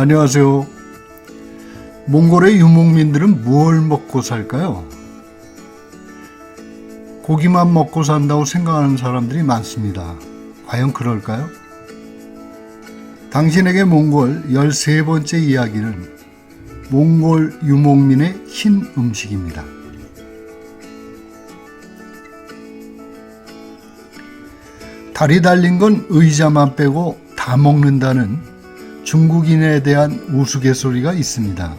안녕하세요. 몽골의 유목민들은 무엇을 먹고 살까요? 고기만 먹고 산다고 생각하는 사람들이 많습니다. 과연 그럴까요? 당신에게 몽골 13번째 이야기는 몽골 유목민의 흰 음식입니다. 다리 달린 건 의자만 빼고 다 먹는다는 중국인에 대한 우스갯소리가 있습니다.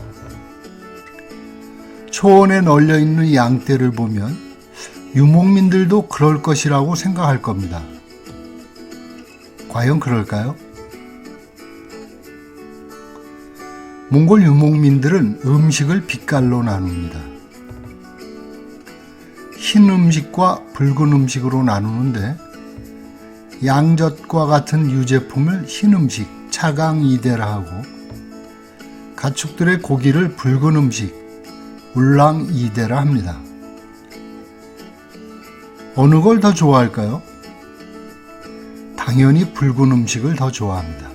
초원에 널려있는 양떼를 보면 유목민들도 그럴 것이라고 생각할 겁니다. 과연 그럴까요? 몽골 유목민들은 음식을 빛깔로 나눕니다. 흰 음식과 붉은 음식으로 나누는데 양젓과 같은 유제품을 흰 음식, 차강이대라 하고 가축들의 고기를 붉은 음식, 울랑이대라 합니다. 어느 걸 더 좋아할까요? 당연히 붉은 음식을 더 좋아합니다.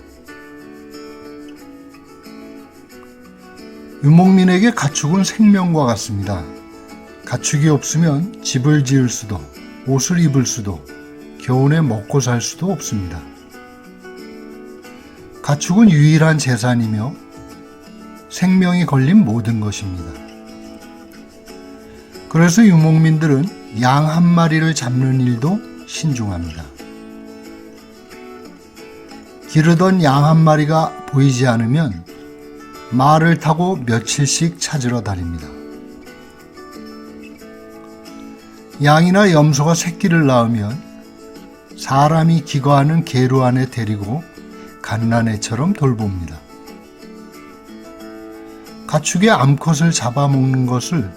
유목민에게 가축은 생명과 같습니다. 가축이 없으면 집을 지을 수도, 옷을 입을 수도, 겨우내 먹고 살 수도 없습니다. 가축은 유일한 재산이며 생명이 걸린 모든 것입니다. 그래서 유목민들은 양 한 마리를 잡는 일도 신중합니다. 기르던 양 한 마리가 보이지 않으면 말을 타고 며칠씩 찾으러 다닙니다. 양이나 염소가 새끼를 낳으면 사람이 기거하는 계루 안에 데리고 갓난애처럼 돌봅니다. 가축의 암컷을 잡아먹는 것을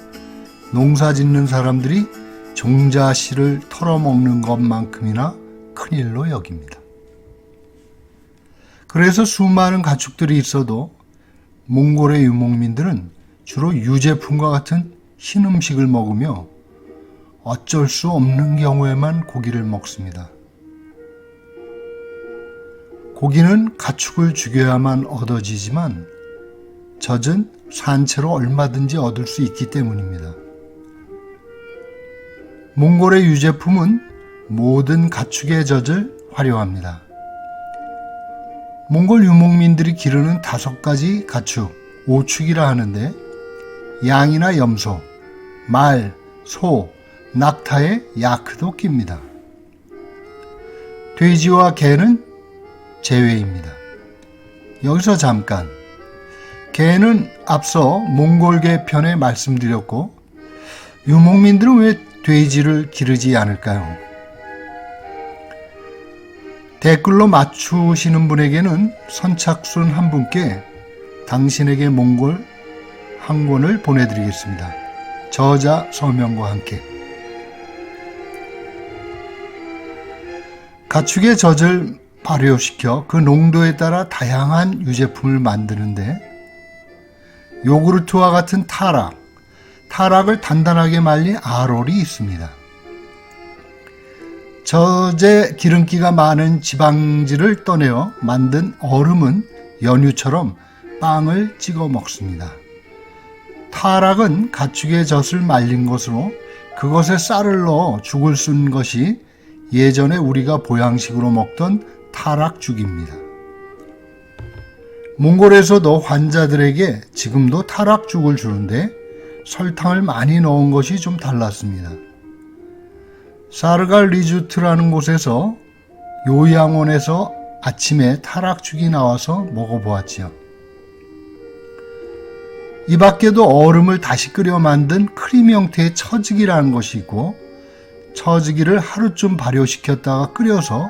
농사짓는 사람들이 종자씨를 털어먹는 것만큼이나 큰일로 여깁니다. 그래서 수많은 가축들이 있어도 몽골의 유목민들은 주로 유제품과 같은 흰 음식을 먹으며 어쩔 수 없는 경우에만 고기를 먹습니다. 고기는 가축을 죽여야만 얻어지지만 젖은 산채로 얼마든지 얻을 수 있기 때문입니다. 몽골의 유제품은 모든 가축의 젖을 활용합니다. 몽골 유목민들이 기르는 5가지 가축, 오축이라 하는데 양이나 염소, 말, 소, 낙타에 야크도 낍니다. 돼지와 개는 제외입니다. 여기서 잠깐, 개는 앞서 몽골계 편에 말씀드렸고 유목민들은 왜 돼지를 기르지 않을까요? 댓글로 맞추시는 분에게는 선착순 한 분께 당신에게 몽골 한 권을 보내드리겠습니다. 저자 서명과 함께. 가축의 젖을 발효시켜 그 농도에 따라 다양한 유제품을 만드는데 요구르트와 같은 타락을 단단하게 말린 아롤이 있습니다. 젖에 기름기가 많은 지방질을 떠내어 만든 얼음은 연유처럼 빵을 찍어 먹습니다. 타락은 가축의 젖을 말린 것으로 그것에 쌀을 넣어 죽을 쓴 것이 예전에 우리가 보양식으로 먹던 타락죽입니다. 몽골에서도 환자들에게 지금도 타락죽을 주는데 설탕을 많이 넣은 것이 좀 달랐습니다. 사르갈 리주트라는 곳에서 요양원에서 아침에 타락죽이 나와서 먹어보았지요. 이 밖에도 얼음을 다시 끓여 만든 크림 형태의 처지기라는 것이 있고 처지기를 하루쯤 발효시켰다가 끓여서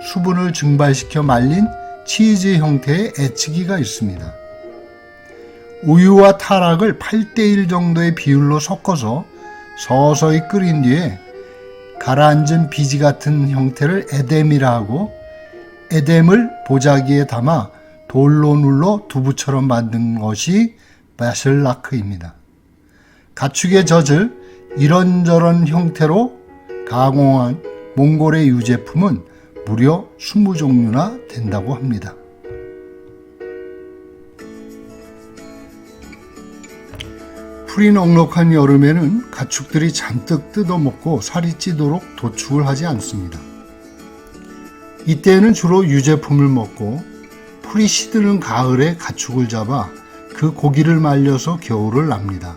수분을 증발시켜 말린 치즈 형태의 애치기가 있습니다. 우유와 타락을 8:1 정도의 비율로 섞어서 서서히 끓인 뒤에 가라앉은 비지 같은 형태를 에뎀이라 하고 에뎀을 보자기에 담아 돌로 눌러 두부처럼 만든 것이 바실라크입니다. 가축의 젖을 이런저런 형태로 가공한 몽골의 유제품은 무려 20종류나 된다고 합니다. 풀이 넉넉한 여름에는 가축들이 잔뜩 뜯어먹고 살이 찌도록 도축을 하지 않습니다. 이때에는 주로 유제품을 먹고 풀이 시드는 가을에 가축을 잡아 그 고기를 말려서 겨울을 납니다.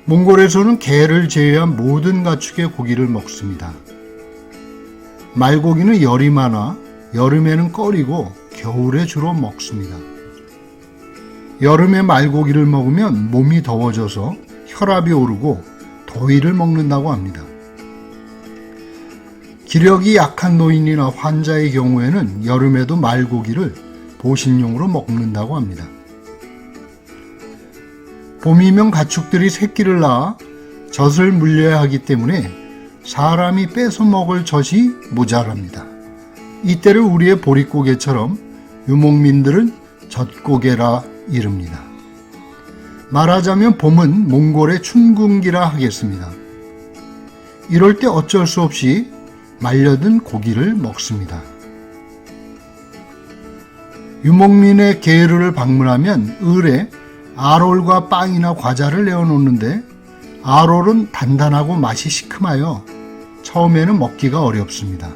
몽골에서는 개를 제외한 모든 가축의 고기를 먹습니다. 말고기는 열이 많아 여름에는 꺼리고 겨울에 주로 먹습니다. 여름에 말고기를 먹으면 몸이 더워져서 혈압이 오르고 더위를 먹는다고 합니다. 기력이 약한 노인이나 환자의 경우에는 여름에도 말고기를 보신용으로 먹는다고 합니다. 봄이면 가축들이 새끼를 낳아 젖을 물려야 하기 때문에 사람이 뺏어 먹을 젖이 모자랍니다. 이때를 우리의 보릿고개처럼 유목민들은 젖고개라 이릅니다. 말하자면 봄은 몽골의 춘궁기라 하겠습니다. 이럴 때 어쩔 수 없이 말려든 고기를 먹습니다. 유목민의 게르를 방문하면 을에 아롤과 빵이나 과자를 내어놓는데 아롤은 단단하고 맛이 시큼하여 처음에는 먹기가 어렵습니다.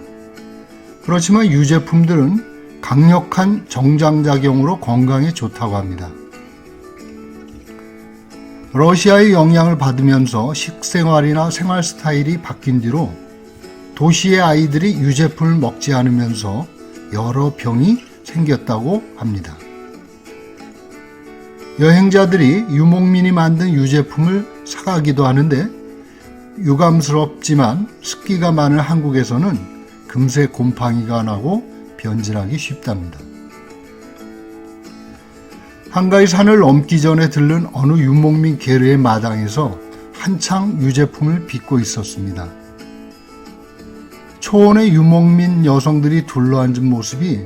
그렇지만 유제품들은 강력한 정장작용으로 건강에 좋다고 합니다. 러시아의 영향을 받으면서 식생활이나 생활 스타일이 바뀐 뒤로 도시의 아이들이 유제품을 먹지 않으면서 여러 병이 생겼다고 합니다. 여행자들이 유목민이 만든 유제품을 사가기도 하는데 유감스럽지만 습기가 많은 한국에서는 금세 곰팡이가 나고 변질하기 쉽답니다. 한가위 산을 넘기 전에 들른 어느 유목민 게르의 마당에서 한창 유제품을 빚고 있었습니다. 초원의 유목민 여성들이 둘러앉은 모습이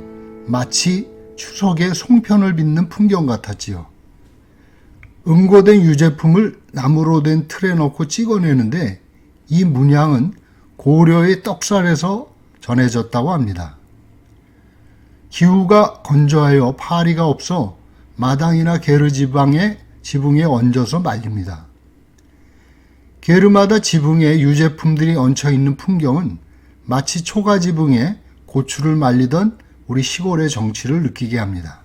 마치 추석에 송편을 빚는 풍경 같았지요. 응고된 유제품을 나무로 된 틀에 넣고 찍어내는데 이 문양은 고려의 떡살에서 전해졌다고 합니다. 기후가 건조하여 파리가 없어 마당이나 게르 지붕에 얹어서 말립니다. 게르마다 지붕에 유제품들이 얹혀있는 풍경은 마치 초가 지붕에 고추를 말리던 우리 시골의 정취를 느끼게 합니다.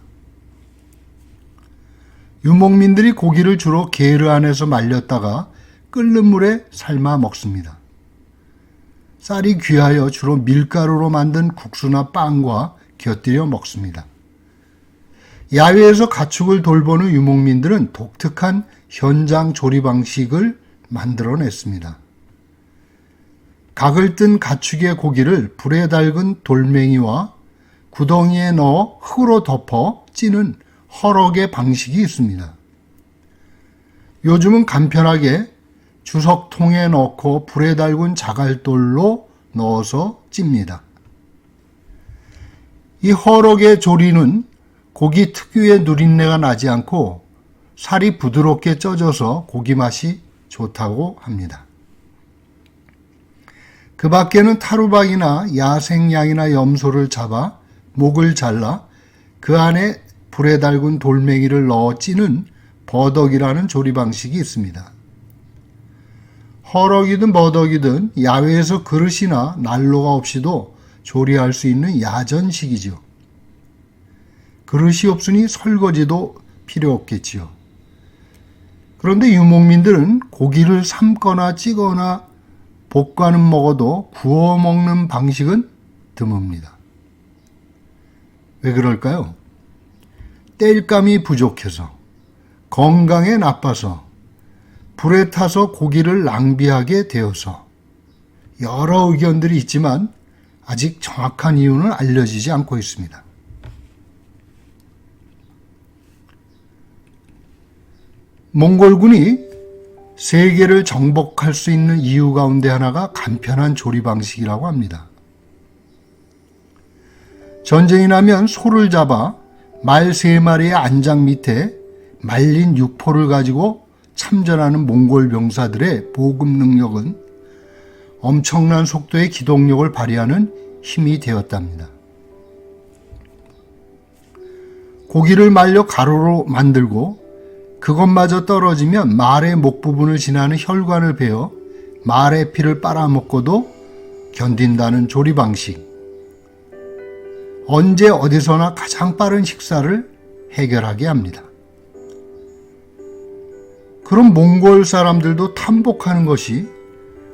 유목민들이 고기를 주로 게르 안에서 말렸다가 끓는 물에 삶아 먹습니다. 쌀이 귀하여 주로 밀가루로 만든 국수나 빵과 곁들여 먹습니다. 야외에서 가축을 돌보는 유목민들은 독특한 현장 조리 방식을 만들어냈습니다. 각을 뜬 가축의 고기를 불에 달군 돌멩이와 구덩이에 넣어 흙으로 덮어 찌는 허럭의 방식이 있습니다. 요즘은 간편하게 주석통에 넣고 불에 달군 자갈돌로 넣어서 찝니다. 이 허럭의 조리는 고기 특유의 누린내가 나지 않고 살이 부드럽게 쪄져서 고기 맛이 좋다고 합니다. 그 밖에는 타루박이나 야생양이나 염소를 잡아 목을 잘라 그 안에 불에 달군 돌멩이를 넣어 찌는 버덕이라는 조리 방식이 있습니다. 허럭이든 버덕이든 야외에서 그릇이나 난로가 없이도 조리할 수 있는 야전식이지요. 그릇이 없으니 설거지도 필요 없겠지요. 그런데 유목민들은 고기를 삶거나 찌거나 볶아는 먹어도 구워 먹는 방식은 드뭅니다. 왜 그럴까요? 땔감이 부족해서, 건강에 나빠서, 불에 타서 고기를 낭비하게 되어서 여러 의견들이 있지만 아직 정확한 이유는 알려지지 않고 있습니다. 몽골군이 세계를 정복할 수 있는 이유 가운데 하나가 간편한 조리 방식이라고 합니다. 전쟁이 나면 소를 잡아 말 3마리의 안장 밑에 말린 육포를 가지고 참전하는 몽골 병사들의 보급 능력은 엄청난 속도의 기동력을 발휘하는 힘이 되었답니다. 고기를 말려 가루로 만들고 그것마저 떨어지면 말의 목 부분을 지나는 혈관을 베어 말의 피를 빨아먹고도 견딘다는 조리 방식. 언제 어디서나 가장 빠른 식사를 해결하게 합니다. 그럼 몽골 사람들도 탐복하는 것이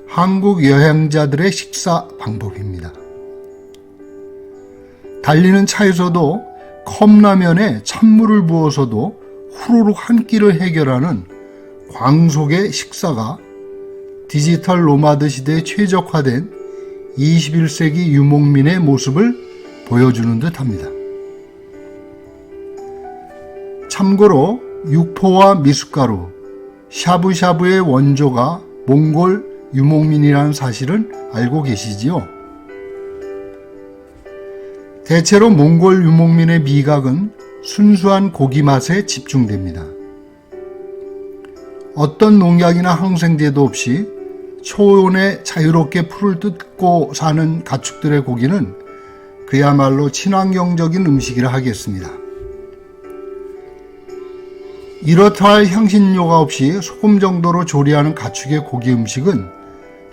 한국 여행자들의 식사 방법입니다. 달리는 차에서도 컵라면에 찬물을 부어서도 후루룩 한 끼를 해결하는 광속의 식사가 디지털 노마드 시대에 최적화된 21세기 유목민의 모습을 보여주는 듯합니다. 참고로 육포와 미숫가루, 샤브샤브의 원조가 몽골 유목민이라는 사실은 알고 계시지요? 대체로 몽골 유목민의 미각은 순수한 고기 맛에 집중됩니다. 어떤 농약이나 항생제도 없이 초원에 자유롭게 풀을 뜯고 사는 가축들의 고기는 그야말로 친환경적인 음식이라 하겠습니다. 이렇다 할 향신료가 없이 소금 정도로 조리하는 가축의 고기 음식은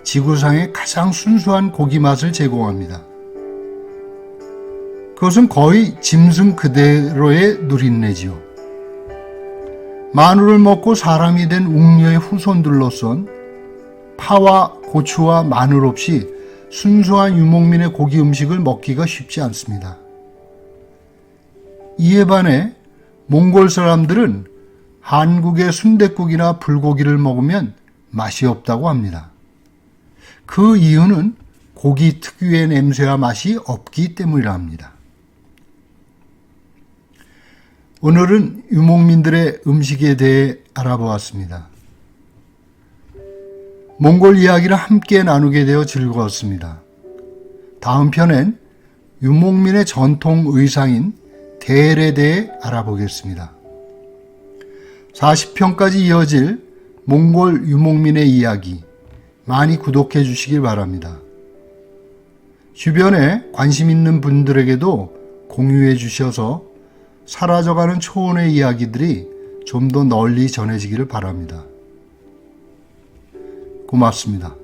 지구상의 가장 순수한 고기 맛을 제공합니다. 그것은 거의 짐승 그대로의 누린내지요. 마늘을 먹고 사람이 된 웅녀의 후손들로선 파와 고추와 마늘 없이 순수한 유목민의 고기 음식을 먹기가 쉽지 않습니다. 이에 반해 몽골 사람들은 한국의 순댓국이나 불고기를 먹으면 맛이 없다고 합니다. 그 이유는 고기 특유의 냄새와 맛이 없기 때문이라 합니다. 오늘은 유목민들의 음식에 대해 알아보았습니다. 몽골 이야기를 함께 나누게 되어 즐거웠습니다. 다음 편엔 유목민의 전통 의상인 델에 대해 알아보겠습니다. 40편까지 이어질 몽골 유목민의 이야기 많이 구독해 주시길 바랍니다. 주변에 관심 있는 분들에게도 공유해 주셔서 사라져가는 초원의 이야기들이 좀 더 널리 전해지기를 바랍니다. 고맙습니다.